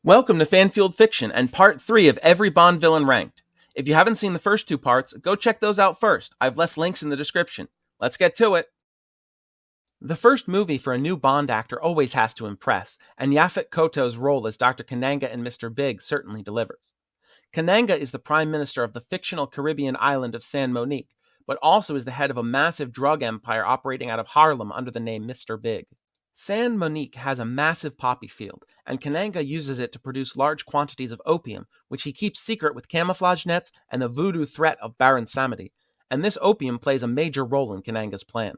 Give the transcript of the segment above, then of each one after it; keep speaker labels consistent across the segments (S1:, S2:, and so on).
S1: Welcome to Fanfield Fiction and part 3 of every Bond villain ranked. If you haven't seen the first two parts, go check those out first. I've left links in the description. Let's get to it. The first movie for a new Bond actor always has to impress, and Yaphet Kotto's role as Dr. Kananga in Mr. Big certainly delivers. Kananga is the Prime Minister of the fictional Caribbean island of San Monique, but also is the head of a massive drug empire operating out of Harlem under the name Mr. Big. San Monique has a massive poppy field, and Kananga uses it to produce large quantities of opium, which he keeps secret with camouflage nets and the voodoo threat of Baron Samedi, and this opium plays a major role in Kananga's plan.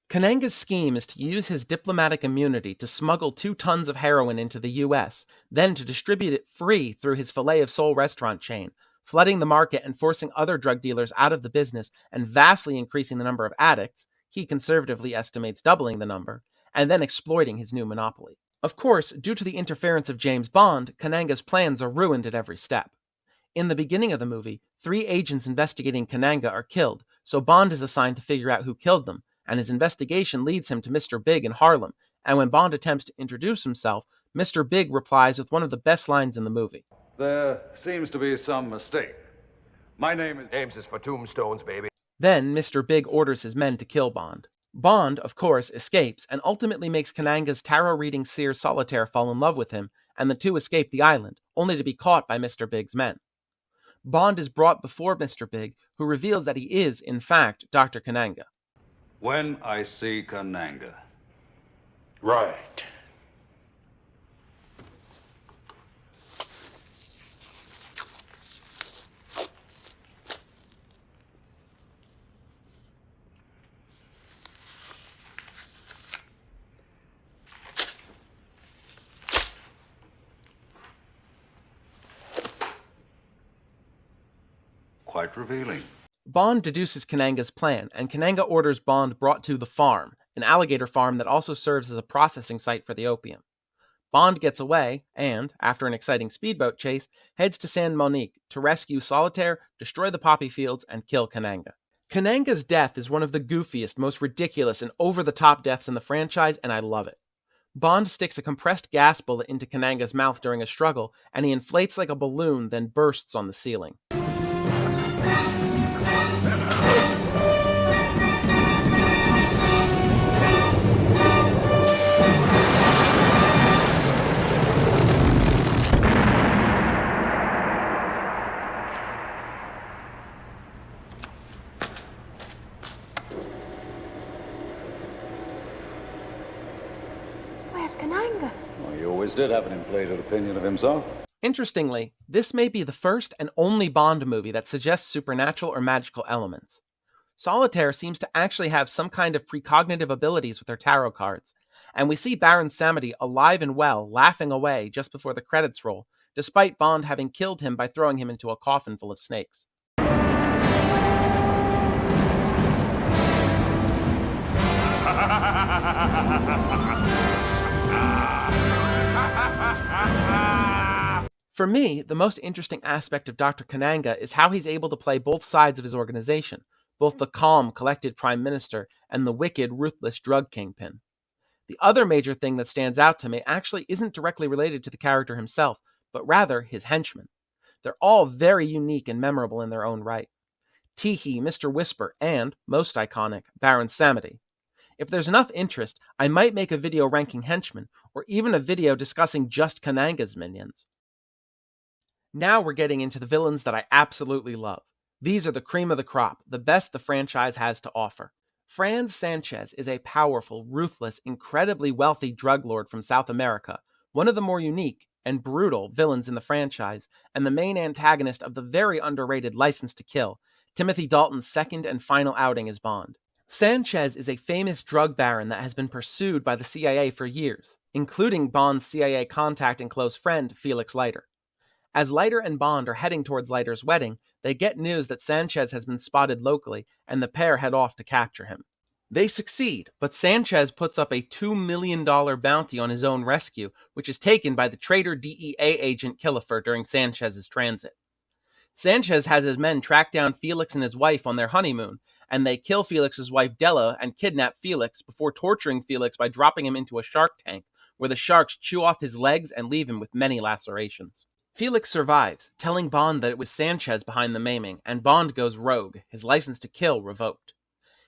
S1: Kananga's scheme is to use his diplomatic immunity to smuggle 2 tons of heroin into the US, then to distribute it free through his Filet of Soul restaurant chain, flooding the market and forcing other drug dealers out of the business and vastly increasing the number of addicts, he conservatively estimates doubling the number, and then exploiting his new monopoly. Of course, due to the interference of James Bond, Kananga's plans are ruined at every step. In the beginning of the movie, 3 agents investigating Kananga are killed, so Bond is assigned to figure out who killed them, and his investigation leads him to Mr. Big in Harlem, and when Bond attempts to introduce himself, Mr. Big replies with one of the best lines in the movie.
S2: There seems to be some mistake. My name is...
S3: James is for tombstones, baby.
S1: Then Mr. Big orders his men to kill Bond. Bond, of course, escapes and ultimately makes Kananga's tarot-reading seer Solitaire fall in love with him, and the two escape the island, only to be caught by Mr. Big's men. Bond is brought before Mr. Big, who reveals that he is, in fact, Dr. Kananga.
S2: When I see Kananga.
S3: Right.
S2: Quite revealing.
S1: Bond deduces Kananga's plan, and Kananga orders Bond brought to the farm, an alligator farm that also serves as a processing site for the opium. Bond gets away, and, after an exciting speedboat chase, heads to San Monique to rescue Solitaire, destroy the poppy fields, and kill Kananga. Kananga's death is one of the goofiest, most ridiculous, and over-the-top deaths in the franchise, and I love it. Bond sticks a compressed gas bullet into Kananga's mouth during a struggle, and he inflates like a balloon, then bursts on the ceiling.
S4: Where's Kananga?
S2: Well, he always did have an inflated opinion of himself.
S1: Interestingly, this may be the first and only Bond movie that suggests supernatural or magical elements. Solitaire seems to actually have some kind of precognitive abilities with her tarot cards, and we see Baron Samedi alive and well, laughing away just before the credits roll, despite Bond having killed him by throwing him into a coffin full of snakes. For me, the most interesting aspect of Dr. Kananga is how he's able to play both sides of his organization, both the calm, collected prime minister and the wicked, ruthless drug kingpin. The other major thing that stands out to me actually isn't directly related to the character himself, but rather his henchmen. They're all very unique and memorable in their own right. Teehee, Mr. Whisper, and, most iconic, Baron Samedi. If there's enough interest, I might make a video ranking henchmen, or even a video discussing just Kananga's minions. Now we're getting into the villains that I absolutely love. These are the cream of the crop, the best the franchise has to offer. Franz Sanchez is a powerful, ruthless, incredibly wealthy drug lord from South America, one of the more unique and brutal villains in the franchise, and the main antagonist of the very underrated License to Kill, Timothy Dalton's second and final outing as Bond. Sanchez is a famous drug baron that has been pursued by the CIA for years, including Bond's CIA contact and close friend, Felix Leiter. As Leiter and Bond are heading towards Leiter's wedding, they get news that Sanchez has been spotted locally, and the pair head off to capture him. They succeed, but Sanchez puts up a $2 million bounty on his own rescue, which is taken by the traitor DEA agent Killefer during Sanchez's transit. Sanchez has his men track down Felix and his wife on their honeymoon, and they kill Felix's wife Della and kidnap Felix before torturing Felix by dropping him into a shark tank, where the sharks chew off his legs and leave him with many lacerations. Felix survives, telling Bond that it was Sanchez behind the maiming, and Bond goes rogue, his license to kill revoked.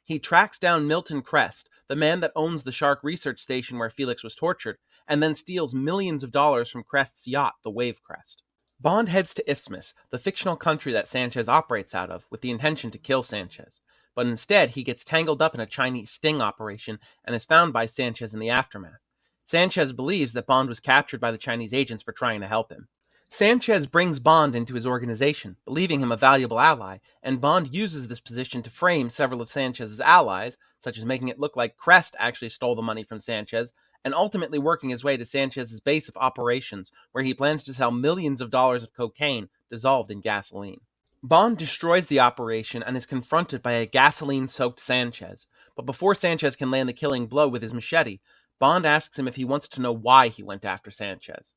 S1: He tracks down Milton Crest, the man that owns the shark research station where Felix was tortured, and then steals millions of dollars from Crest's yacht, the Wave Crest. Bond heads to Isthmus, the fictional country that Sanchez operates out of, with the intention to kill Sanchez. But instead, he gets tangled up in a Chinese sting operation and is found by Sanchez in the aftermath. Sanchez believes that Bond was captured by the Chinese agents for trying to help him. Sanchez brings Bond into his organization, believing him a valuable ally, and Bond uses this position to frame several of Sanchez's allies, such as making it look like Crest actually stole the money from Sanchez, and ultimately working his way to Sanchez's base of operations, where he plans to sell millions of dollars of cocaine dissolved in gasoline. Bond destroys the operation and is confronted by a gasoline-soaked Sanchez, but before Sanchez can land the killing blow with his machete, Bond asks him if he wants to know why he went after Sanchez.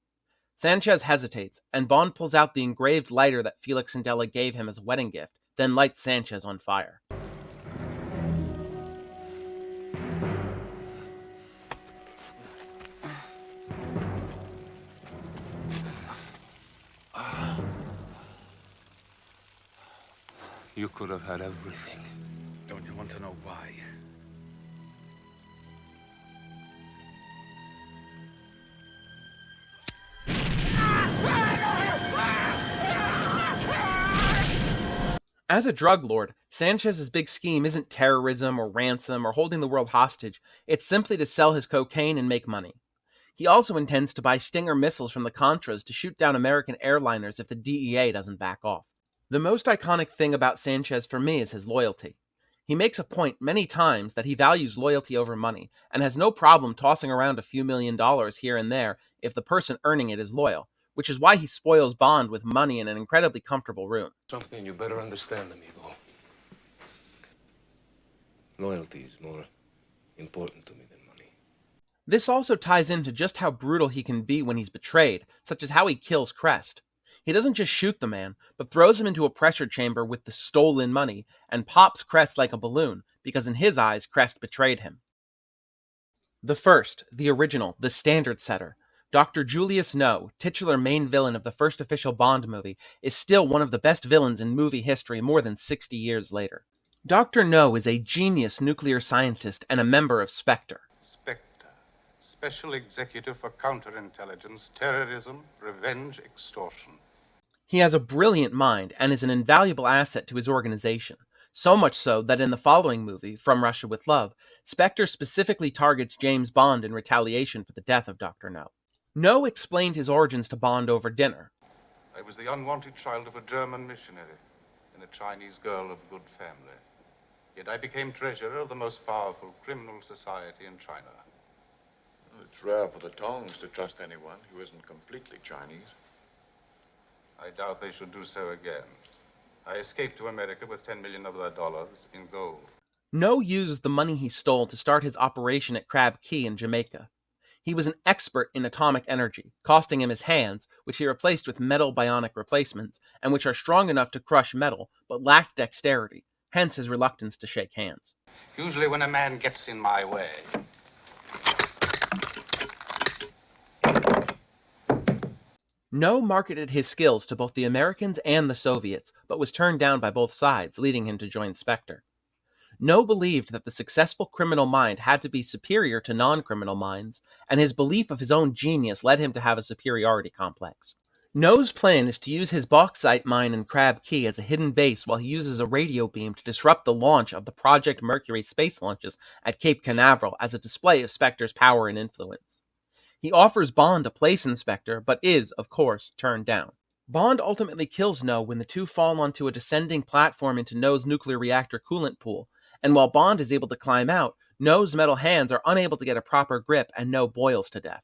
S1: Sanchez hesitates, and Bond pulls out the engraved lighter that Felix and Della gave him as a wedding gift, then lights Sanchez on fire.
S5: You could have had everything.
S6: Don't you want to know why?
S1: As a drug lord, Sanchez's big scheme isn't terrorism or ransom or holding the world hostage, it's simply to sell his cocaine and make money. He also intends to buy Stinger missiles from the Contras to shoot down American airliners if the DEA doesn't back off. The most iconic thing about Sanchez for me is his loyalty. He makes a point many times that he values loyalty over money, and has no problem tossing around a few $1,000,000 here and there if the person earning it is loyal, which is why he spoils Bond with money in an incredibly comfortable room.
S5: Something you better understand, amigo. Loyalty is more important to me than money.
S1: This also ties into just how brutal he can be when he's betrayed, such as how he kills Crest. He doesn't just shoot the man, but throws him into a pressure chamber with the stolen money and pops Crest like a balloon, because in his eyes, Crest betrayed him. The first, the original, the standard setter, Dr. Julius No, titular main villain of the first official Bond movie, is still one of the best villains in movie history more than 60 years later. Dr. No is a genius nuclear scientist and a member of Spectre.
S7: Spectre, Special Executive for Counterintelligence, Terrorism, Revenge, Extortion.
S1: He has a brilliant mind and is an invaluable asset to his organization, so much so that in the following movie, From Russia with Love, Spectre specifically targets James Bond in retaliation for the death of Dr. No. No explained his origins to Bond over dinner.
S7: I was the unwanted child of a German missionary and a Chinese girl of good family. Yet I became treasurer of the most powerful criminal society in China.
S8: It's rare for the Tongs to trust anyone who isn't completely Chinese.
S7: I doubt they should do so again. I escaped to America with $10 million of their dollars in gold.
S1: No used the money he stole to start his operation at Crab Key in Jamaica. He was an expert in atomic energy, costing him his hands, which he replaced with metal bionic replacements, and which are strong enough to crush metal, but lack dexterity, hence his reluctance to shake hands.
S7: Usually when a man gets in my way,
S1: No marketed his skills to both the Americans and the Soviets, but was turned down by both sides, leading him to join Spectre. No believed that the successful criminal mind had to be superior to non-criminal minds, and his belief of his own genius led him to have a superiority complex. No's plan is to use his bauxite mine in Crab Key as a hidden base while he uses a radio beam to disrupt the launch of the Project Mercury space launches at Cape Canaveral as a display of Spectre's power and influence. He offers Bond a place in Spectre, but is, of course, turned down. Bond ultimately kills No when the two fall onto a descending platform into No's nuclear reactor coolant pool, and while Bond is able to climb out, No's metal hands are unable to get a proper grip and No boils to death.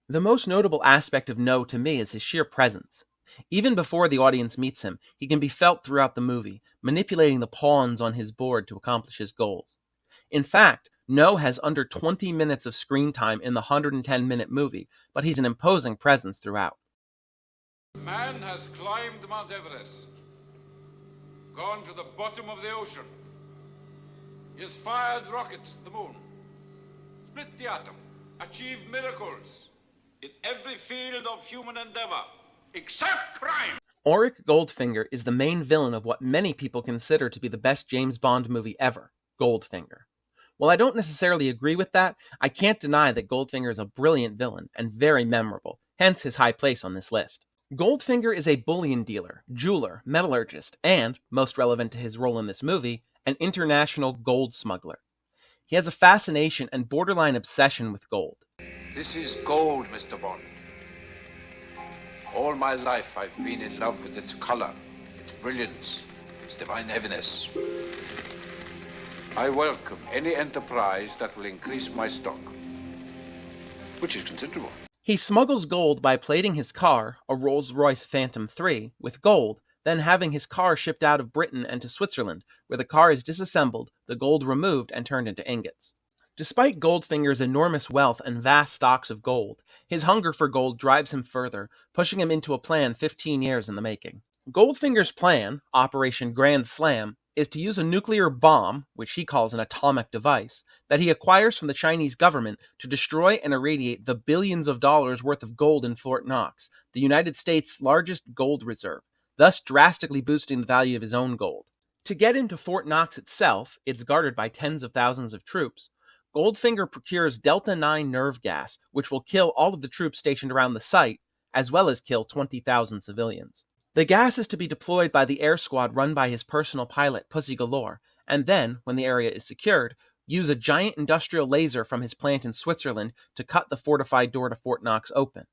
S1: The most notable aspect of No to me is his sheer presence. Even before the audience meets him, he can be felt throughout the movie, manipulating the pawns on his board to accomplish his goals. In fact, No has under 20 minutes of screen time in the 110-minute movie, but he's an imposing presence throughout.
S6: Man has climbed Mount Everest, gone to the bottom of the ocean. He has fired rockets to the moon, split the atom, achieved miracles in every field of human endeavor, except crime.
S1: Auric Goldfinger is the main villain of what many people consider to be the best James Bond movie ever, Goldfinger. While I don't necessarily agree with that, I can't deny that Goldfinger is a brilliant villain and very memorable, hence his high place on this list. Goldfinger is a bullion dealer, jeweler, metallurgist, and, most relevant to his role in this movie, an international gold smuggler. He has a fascination and borderline obsession with gold.
S6: This is gold, Mr. Bond. All my life I've been in love with its color, its brilliance, its divine heaviness. I welcome any enterprise that will increase my stock, which is considerable.
S1: He smuggles gold by plating his car, a Rolls-Royce Phantom 3, with gold, then having his car shipped out of Britain and to Switzerland, where the car is disassembled, the gold removed and turned into ingots. Despite Goldfinger's enormous wealth and vast stocks of gold, his hunger for gold drives him further, pushing him into a plan 15 years in the making. Goldfinger's plan, Operation Grand Slam, is to use a nuclear bomb, which he calls an atomic device, that he acquires from the Chinese government to destroy and irradiate the billions of dollars worth of gold in Fort Knox, the United States' largest gold reserve, thus drastically boosting the value of his own gold. To get into Fort Knox itself, it's guarded by tens of thousands of troops. Goldfinger procures Delta-9 nerve gas, which will kill all of the troops stationed around the site, as well as kill 20,000 civilians. The gas is to be deployed by the air squad run by his personal pilot, Pussy Galore, and then, when the area is secured, use a giant industrial laser from his plant in Switzerland to cut the fortified door to Fort Knox open.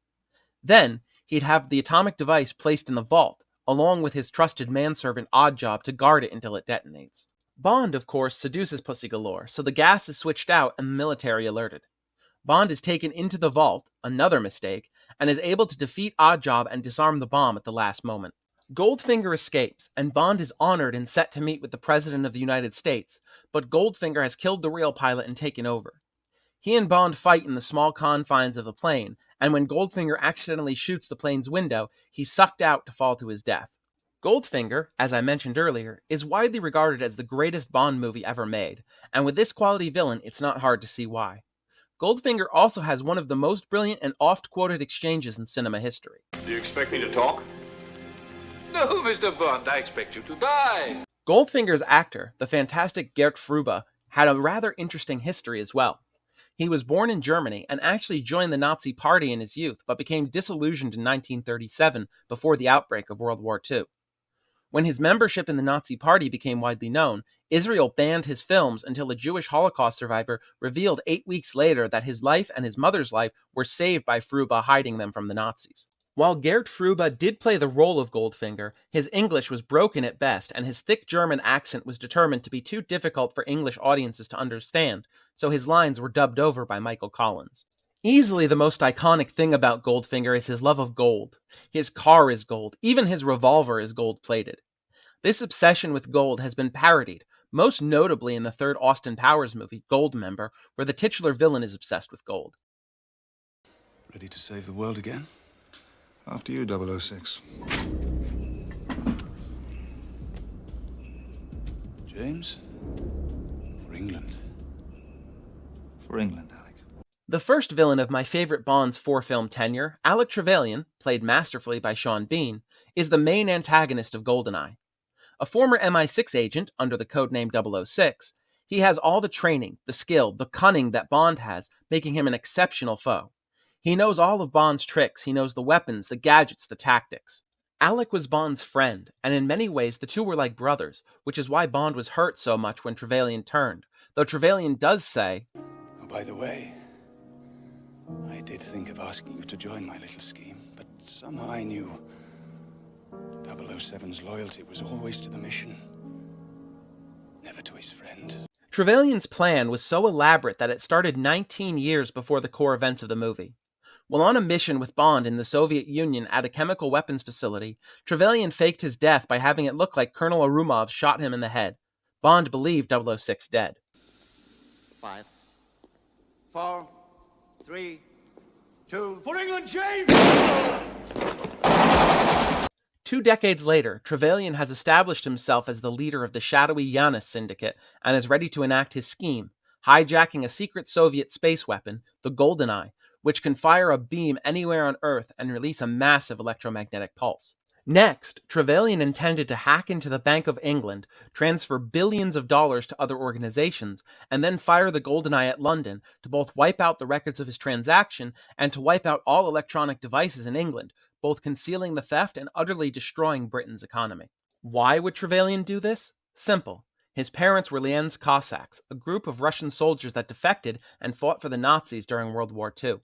S1: Then, he'd have the atomic device placed in the vault, along with his trusted manservant Oddjob to guard it until it detonates. Bond, of course, seduces Pussy Galore, so the gas is switched out and the military alerted. Bond is taken into the vault, another mistake, and is able to defeat Oddjob and disarm the bomb at the last moment. Goldfinger escapes, and Bond is honored and set to meet with the President of the United States, but Goldfinger has killed the real pilot and taken over. He and Bond fight in the small confines of the plane, and when Goldfinger accidentally shoots the plane's window, he's sucked out to fall to his death. Goldfinger, as I mentioned earlier, is widely regarded as the greatest Bond movie ever made, and with this quality villain, it's not hard to see why. Goldfinger also has one of the most brilliant and oft-quoted exchanges in cinema history.
S3: Do you expect me to talk?
S6: No, Mr. Bond, I expect you to die.
S1: Goldfinger's actor, the fantastic Gert Fruba, had a rather interesting history as well. He was born in Germany and actually joined the Nazi Party in his youth, but became disillusioned in 1937 before the outbreak of World War II. When his membership in the Nazi Party became widely known, Israel banned his films until a Jewish Holocaust survivor revealed 8 weeks later that his life and his mother's life were saved by Fruba hiding them from the Nazis. While Gert Fruba did play the role of Goldfinger, his English was broken at best, and his thick German accent was determined to be too difficult for English audiences to understand, so his lines were dubbed over by Michael Collins. Easily the most iconic thing about Goldfinger is his love of gold. His car is gold, even his revolver is gold-plated. This obsession with gold has been parodied, most notably in the third Austin Powers movie, Goldmember, where the titular villain is obsessed with gold.
S9: Ready to save the world again?
S10: After you, 006.
S9: James? For England.
S10: For England, Alec.
S1: The first villain of my favorite Bond's four-film tenure, Alec Trevelyan, played masterfully by Sean Bean, is the main antagonist of GoldenEye. A former MI6 agent under the codename 006, he has all the training, the skill, the cunning that Bond has, making him an exceptional foe. He knows all of Bond's tricks, he knows the weapons, the gadgets, the tactics. Alec was Bond's friend, and in many ways the two were like brothers, which is why Bond was hurt so much when Trevelyan turned, though Trevelyan does say,
S9: Oh, by the way, I did think of asking you to join my little scheme, but somehow I knew 007's loyalty was always to the mission, never to his friend.
S1: Trevelyan's plan was so elaborate that it started 19 years before the core events of the movie. While on a mission with Bond in the Soviet Union at a chemical weapons facility, Trevelyan faked his death by having it look like Colonel Arumov shot him in the head. Bond believed 006 dead.
S11: 5, 4, 3, 2...
S6: For England, James!
S1: 2 decades later, Trevelyan has established himself as the leader of the shadowy Yanis Syndicate and is ready to enact his scheme, hijacking a secret Soviet space weapon, the GoldenEye, which can fire a beam anywhere on Earth and release a massive electromagnetic pulse. Next, Trevelyan intended to hack into the Bank of England, transfer billions of dollars to other organizations, and then fire the GoldenEye at London to both wipe out the records of his transaction and to wipe out all electronic devices in England, both concealing the theft and utterly destroying Britain's economy. Why would Trevelyan do this? Simple. His parents were Lienz Cossacks, a group of Russian soldiers that defected and fought for the Nazis during World War II.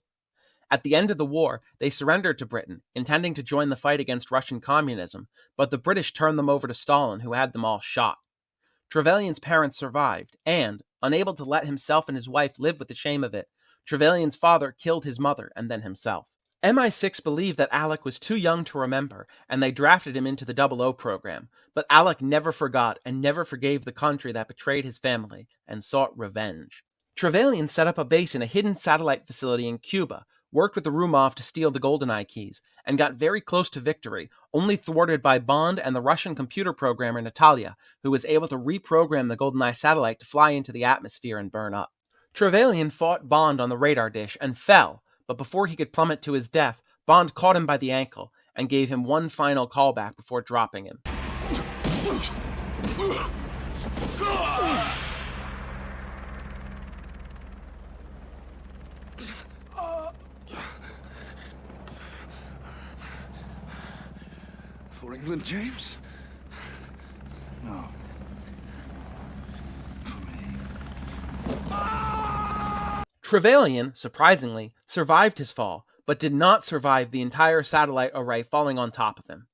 S1: At the end of the war, they surrendered to Britain, intending to join the fight against Russian communism, but the British turned them over to Stalin, who had them all shot. Trevelyan's parents survived, and, unable to let himself and his wife live with the shame of it, Trevelyan's father killed his mother and then himself. MI6 believed that Alec was too young to remember, and they drafted him into the 00 program, but Alec never forgot and never forgave the country that betrayed his family and sought revenge. Trevelyan set up a base in a hidden satellite facility in Cuba, worked with the Rumov to steal the GoldenEye keys, and got very close to victory, only thwarted by Bond and the Russian computer programmer Natalia, who was able to reprogram the GoldenEye satellite to fly into the atmosphere and burn up. Trevelyan fought Bond on the radar dish and fell, but before he could plummet to his death, Bond caught him by the ankle and gave him one final callback before dropping him.
S9: For England, James? No. For me.
S1: Trevelyan, surprisingly, survived his fall, but did not survive the entire satellite array falling on top of him.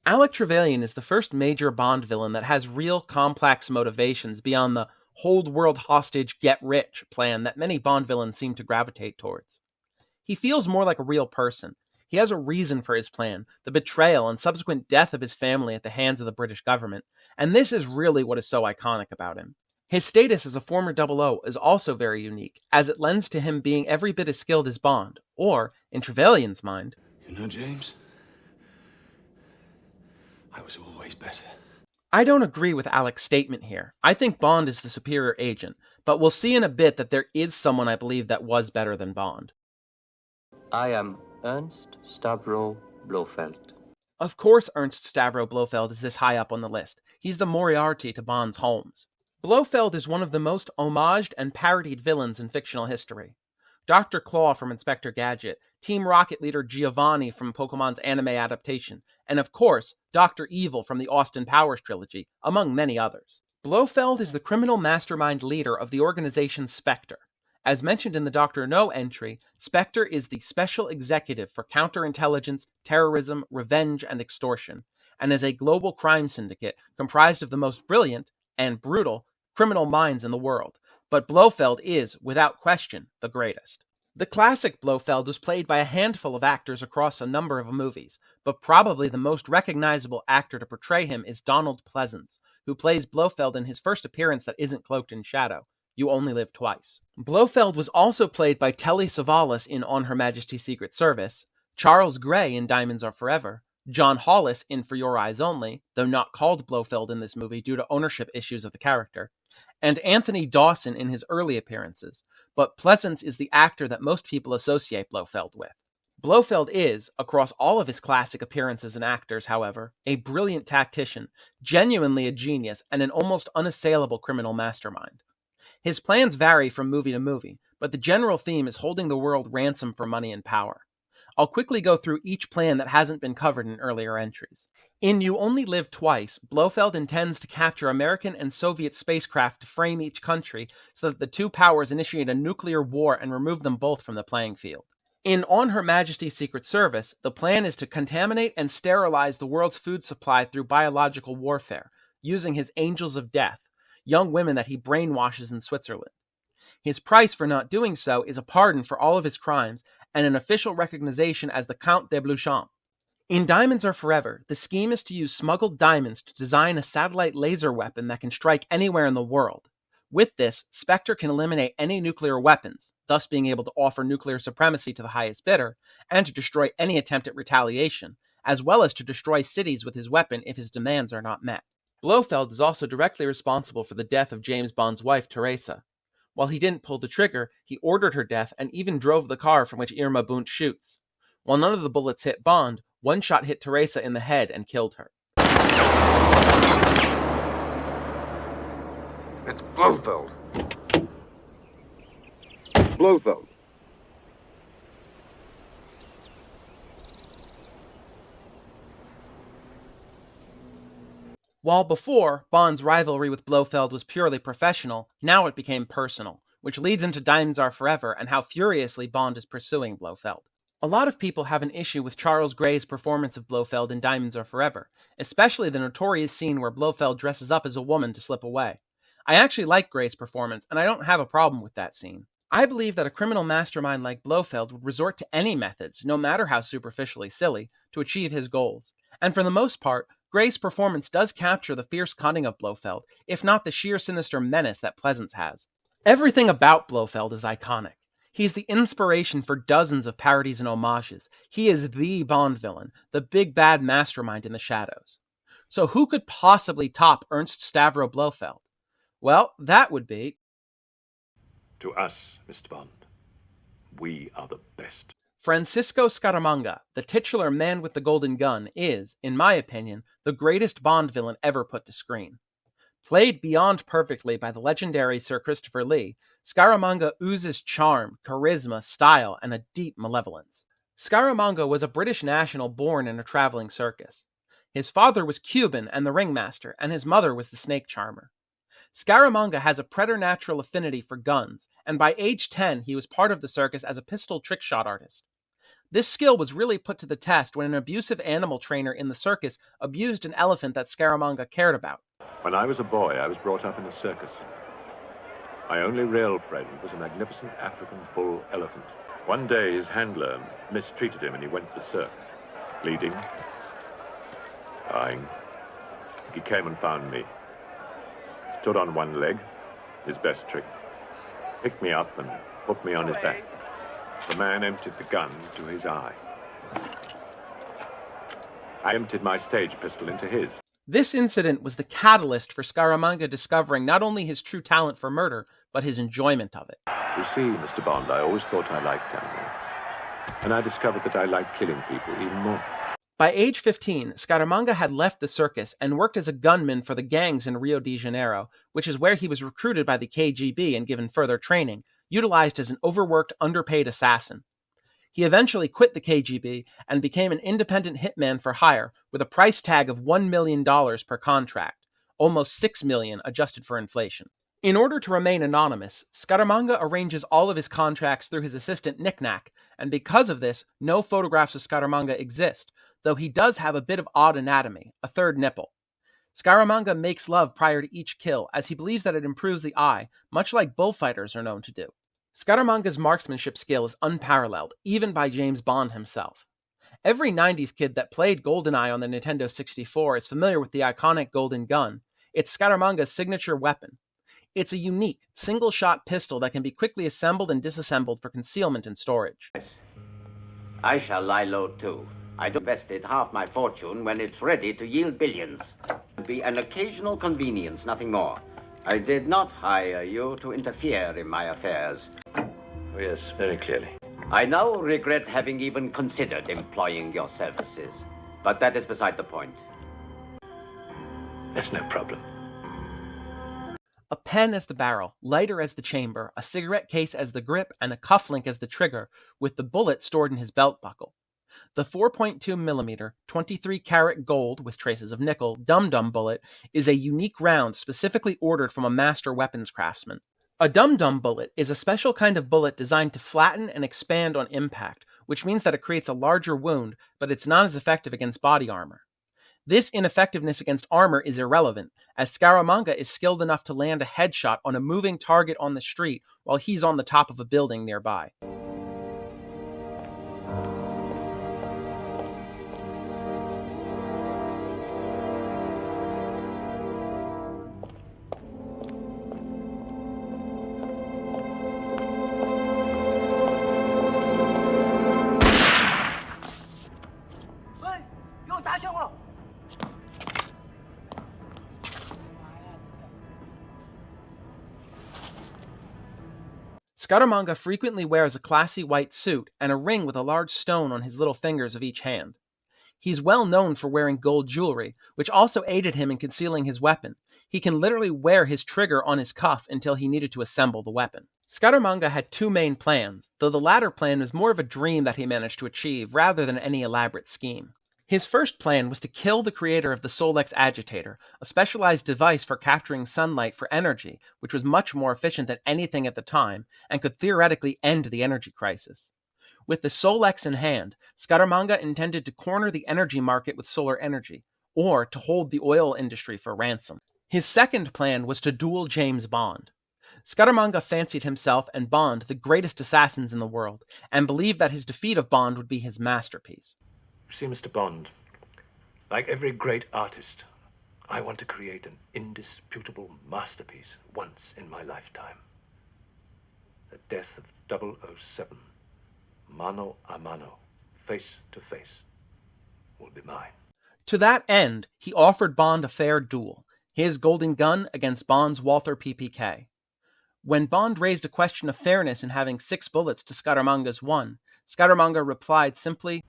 S1: Alec Trevelyan is the first major Bond villain that has real complex motivations beyond the hold world hostage, get rich plan that many Bond villains seem to gravitate towards. He feels more like a real person. He has a reason for his plan, the betrayal and subsequent death of his family at the hands of the British government, and this is really what is so iconic about him. His status as a former 00 is also very unique, as it lends to him being every bit as skilled as Bond, or, in Trevelyan's mind,
S9: You know, James, I was always better.
S1: I don't agree with Alec's statement here. I think Bond is the superior agent, but we'll see in a bit that there is someone I believe that was better than Bond.
S12: I am Ernst Stavro Blofeld.
S1: Of course Ernst Stavro Blofeld is this high up on the list. He's the Moriarty to Bond's Holmes. Blofeld is one of the most homaged and parodied villains in fictional history. Dr. Claw from Inspector Gadget, Team Rocket leader Giovanni from Pokemon's anime adaptation, and of course, Dr. Evil from the Austin Powers trilogy, among many others. Blofeld is the criminal mastermind leader of the organization Spectre. As mentioned in the Dr. No entry, Spectre is the special executive for counterintelligence, terrorism, revenge, and extortion, and is a global crime syndicate comprised of the most brilliant and brutal criminal minds in the world. But Blofeld is, without question, the greatest. The classic Blofeld was played by a handful of actors across a number of movies, but probably the most recognizable actor to portray him is Donald Pleasence, who plays Blofeld in his first appearance that isn't cloaked in shadow, You Only Live Twice. Blofeld was also played by Telly Savalas in On Her Majesty's Secret Service, Charles Gray in Diamonds Are Forever, John Hollis in For Your Eyes Only, though not called Blofeld in this movie due to ownership issues of the character, and Anthony Dawson in his early appearances, but Pleasence is the actor that most people associate Blofeld with. Blofeld is, across all of his classic appearances and actors, however, a brilliant tactician, genuinely a genius, and an almost unassailable criminal mastermind. His plans vary from movie to movie, but the general theme is holding the world ransom for money and power. I'll quickly go through each plan that hasn't been covered in earlier entries. In You Only Live Twice, Blofeld intends to capture American and Soviet spacecraft to frame each country so that the two powers initiate a nuclear war and remove them both from the playing field. In On Her Majesty's Secret Service, the plan is to contaminate and sterilize the world's food supply through biological warfare, using his Angels of Death, young women that he brainwashes in Switzerland. His price for not doing so is a pardon for all of his crimes and an official recognition as the Count de Bluchamp. In Diamonds Are Forever, the scheme is to use smuggled diamonds to design a satellite laser weapon that can strike anywhere in the world. With this, Spectre can eliminate any nuclear weapons, thus being able to offer nuclear supremacy to the highest bidder, and to destroy any attempt at retaliation, as well as to destroy cities with his weapon if his demands are not met. Blofeld is also directly responsible for the death of James Bond's wife, Teresa. While he didn't pull the trigger, he ordered her death and even drove the car from which Irma Bunt shoots. While none of the bullets hit Bond, one shot hit Teresa in the head and killed her.
S3: It's Blofeld. It's Blofeld.
S1: While before, Bond's rivalry with Blofeld was purely professional, now it became personal, which leads into Diamonds Are Forever and how furiously Bond is pursuing Blofeld. A lot of people have an issue with Charles Gray's performance of Blofeld in Diamonds Are Forever, especially the notorious scene where Blofeld dresses up as a woman to slip away. I actually like Gray's performance, and I don't have a problem with that scene. I believe that a criminal mastermind like Blofeld would resort to any methods, no matter how superficially silly, to achieve his goals. And for the most part, Gray's performance does capture the fierce cunning of Blofeld, if not the sheer sinister menace that Pleasance has. Everything about Blofeld is iconic. He's the inspiration for dozens of parodies and homages. He is the Bond villain, the big bad mastermind in the shadows. So who could possibly top Ernst Stavro Blofeld? Well, that would be...
S8: To us, Mr. Bond, we are the best.
S1: Francisco Scaramanga, the titular Man with the Golden Gun, is, in my opinion, the greatest Bond villain ever put to screen. Played beyond perfectly by the legendary Sir Christopher Lee, Scaramanga oozes charm, charisma, style, and a deep malevolence. Scaramanga was a British national born in a traveling circus. His father was Cuban and the ringmaster, and his mother was the snake charmer. Scaramanga has a preternatural affinity for guns, and by age 10 he was part of the circus as a pistol trickshot artist. This skill was really put to the test when an abusive animal trainer in the circus abused an elephant that Scaramanga cared about.
S8: When I was a boy, I was brought up in a circus. My only real friend was a magnificent African bull elephant. One day his handler mistreated him and he went berserk, bleeding, dying. He came and found me. Stood on one leg, his best trick, picked me up and put me on his back. The man emptied the gun into his eye. I emptied my stage pistol into his.
S1: This incident was the catalyst for Scaramanga discovering not only his true talent for murder, but his enjoyment of it.
S8: You see, Mr. Bond, I always thought I liked animals. And I discovered that I like killing people even more.
S1: By age 15, Scaramanga had left the circus and worked as a gunman for the gangs in Rio de Janeiro, which is where he was recruited by the KGB and given further training, utilized as an overworked, underpaid assassin. He eventually quit the KGB and became an independent hitman for hire with a price tag of $1 million per contract, almost $6 million adjusted for inflation. In order to remain anonymous, Scaramanga arranges all of his contracts through his assistant Knick-Knack, and because of this, no photographs of Scaramanga exist, though he does have a bit of odd anatomy, a third nipple. Scaramanga makes love prior to each kill, as he believes that it improves the eye, much like bullfighters are known to do. Scaramanga's marksmanship skill is unparalleled, even by James Bond himself. Every 90s kid that played GoldenEye on the Nintendo 64 is familiar with the iconic Golden Gun. It's Scaramanga's signature weapon. It's a unique, single-shot pistol that can be quickly assembled and disassembled for concealment and storage.
S13: I shall lie low too. I invested half my fortune when it's ready to yield billions. It'll be an occasional convenience, nothing more. I did not hire you to interfere in my affairs.
S8: Yes, very clearly.
S13: I now regret having even considered employing your services. But that is beside the point.
S8: There's no problem.
S1: A pen as the barrel, lighter as the chamber, a cigarette case as the grip, and a cufflink as the trigger, with the bullet stored in his belt buckle. The 4.2mm, 23-karat gold, with traces of nickel, dum-dum bullet is a unique round specifically ordered from a master weapons craftsman. A dum-dum bullet is a special kind of bullet designed to flatten and expand on impact, which means that it creates a larger wound, but it's not as effective against body armor. This ineffectiveness against armor is irrelevant, as Scaramanga is skilled enough to land a headshot on a moving target on the street while he's on the top of a building nearby. Scaramanga frequently wears a classy white suit and a ring with a large stone on his little fingers of each hand. He's well known for wearing gold jewelry, which also aided him in concealing his weapon. He can literally wear his trigger on his cuff until he needed to assemble the weapon. Scaramanga had two main plans, though the latter plan was more of a dream that he managed to achieve rather than any elaborate scheme. His first plan was to kill the creator of the Solex Agitator, a specialized device for capturing sunlight for energy, which was much more efficient than anything at the time, and could theoretically end the energy crisis. With the Solex in hand, Scaramanga intended to corner the energy market with solar energy, or to hold the oil industry for ransom. His second plan was to duel James Bond. Scaramanga fancied himself and Bond the greatest assassins in the world, and believed that his defeat of Bond would be his masterpiece.
S8: See, Mr. Bond, like every great artist, I want to create an indisputable masterpiece once in my lifetime. The death of 007, mano a mano, face to face, will be mine.
S1: To that end, he offered Bond a fair duel, his golden gun against Bond's Walther PPK. When Bond raised a question of fairness in having 6 bullets to Scaramanga's 1, Scaramanga replied simply,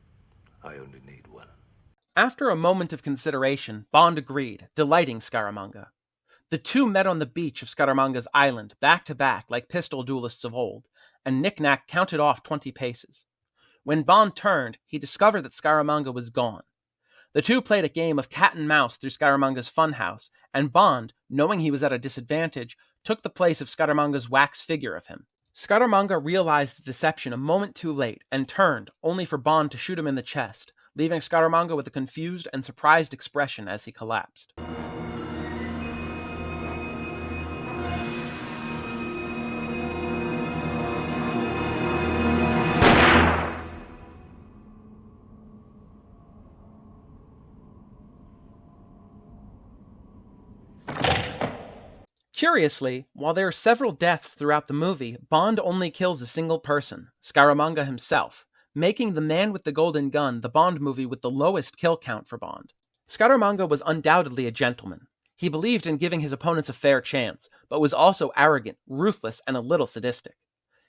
S8: I only need 1.
S1: After a moment of consideration, Bond agreed, delighting Scaramanga. The two met on the beach of Scaramanga's island, back to back like pistol duelists of old, and Knick-Knack counted off 20 paces. When Bond turned, he discovered that Scaramanga was gone. The two played a game of cat and mouse through Scaramanga's funhouse, and Bond, knowing he was at a disadvantage, took the place of Scaramanga's wax figure of him. Scaramanga realized the deception a moment too late and turned, only for Bond to shoot him in the chest, leaving Scaramanga with a confused and surprised expression as he collapsed. Curiously, while there are several deaths throughout the movie, Bond only kills a single person, Scaramanga himself, making The Man with the Golden Gun the Bond movie with the lowest kill count for Bond. Scaramanga was undoubtedly a gentleman. He believed in giving his opponents a fair chance, but was also arrogant, ruthless, and a little sadistic.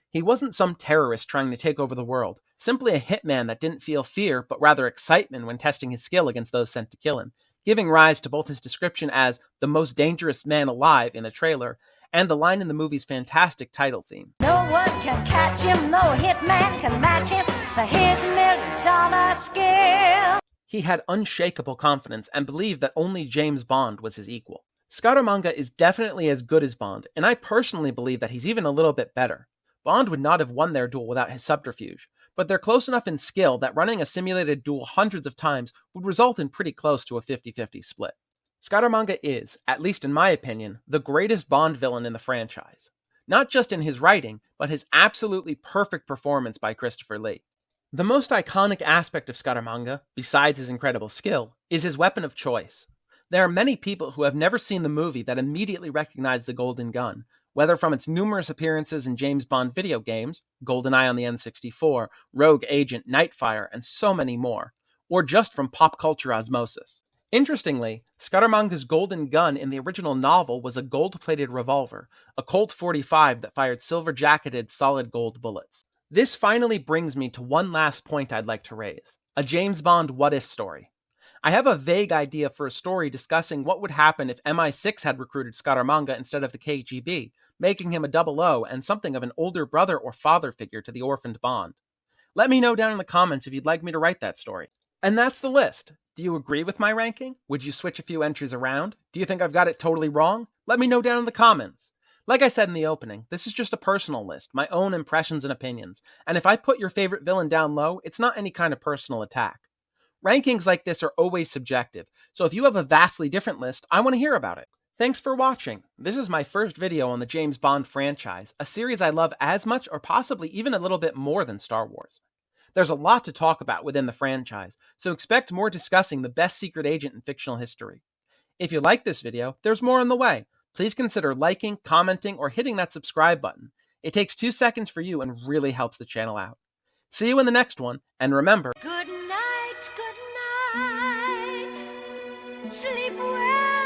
S1: He wasn't some terrorist trying to take over the world, simply a hitman that didn't feel fear, but rather excitement when testing his skill against those sent to kill him, giving rise to both his description as the most dangerous man alive in the trailer and the line in the movie's fantastic title theme.
S14: No one can catch him, no hitman can match him, for his $1 million skill.
S1: He had unshakable confidence and believed that only James Bond was his equal. Scaramanga is definitely as good as Bond, and I personally believe that he's even a little bit better. Bond would not have won their duel without his subterfuge, but they're close enough in skill that running a simulated duel hundreds of times would result in pretty close to a 50-50 split. Scaramanga is, at least in my opinion, the greatest Bond villain in the franchise. Not just in his writing, but his absolutely perfect performance by Christopher Lee. The most iconic aspect of Scaramanga, besides his incredible skill, is his weapon of choice. There are many people who have never seen the movie that immediately recognize the Golden Gun, whether from its numerous appearances in James Bond video games, GoldenEye on the N64, Rogue Agent, Nightfire, and so many more, or just from pop culture osmosis. Interestingly, Scaramanga's golden gun in the original novel was a gold-plated revolver, a Colt 45 that fired silver-jacketed solid gold bullets. This finally brings me to one last point I'd like to raise, a James Bond what-if story. I have a vague idea for a story discussing what would happen if MI6 had recruited Scaramanga instead of the KGB, making him a 00 and something of an older brother or father figure to the orphaned Bond. Let me know down in the comments if you'd like me to write that story. And that's the list. Do you agree with my ranking? Would you switch a few entries around? Do you think I've got it totally wrong? Let me know down in the comments. Like I said in the opening, this is just a personal list, my own impressions and opinions, and if I put your favorite villain down low, it's not any kind of personal attack. Rankings like this are always subjective, so if you have a vastly different list, I want to hear about it. Thanks for watching. This is my first video on the James Bond franchise, a series I love as much or possibly even a little bit more than Star Wars. There's a lot to talk about within the franchise, so expect more discussing the best secret agent in fictional history. If you like this video, there's more on the way. Please consider liking, commenting, or hitting that subscribe button. It takes 2 seconds for you and really helps the channel out. See you in the next one, and remember,
S14: Good night, good night. Sleep well.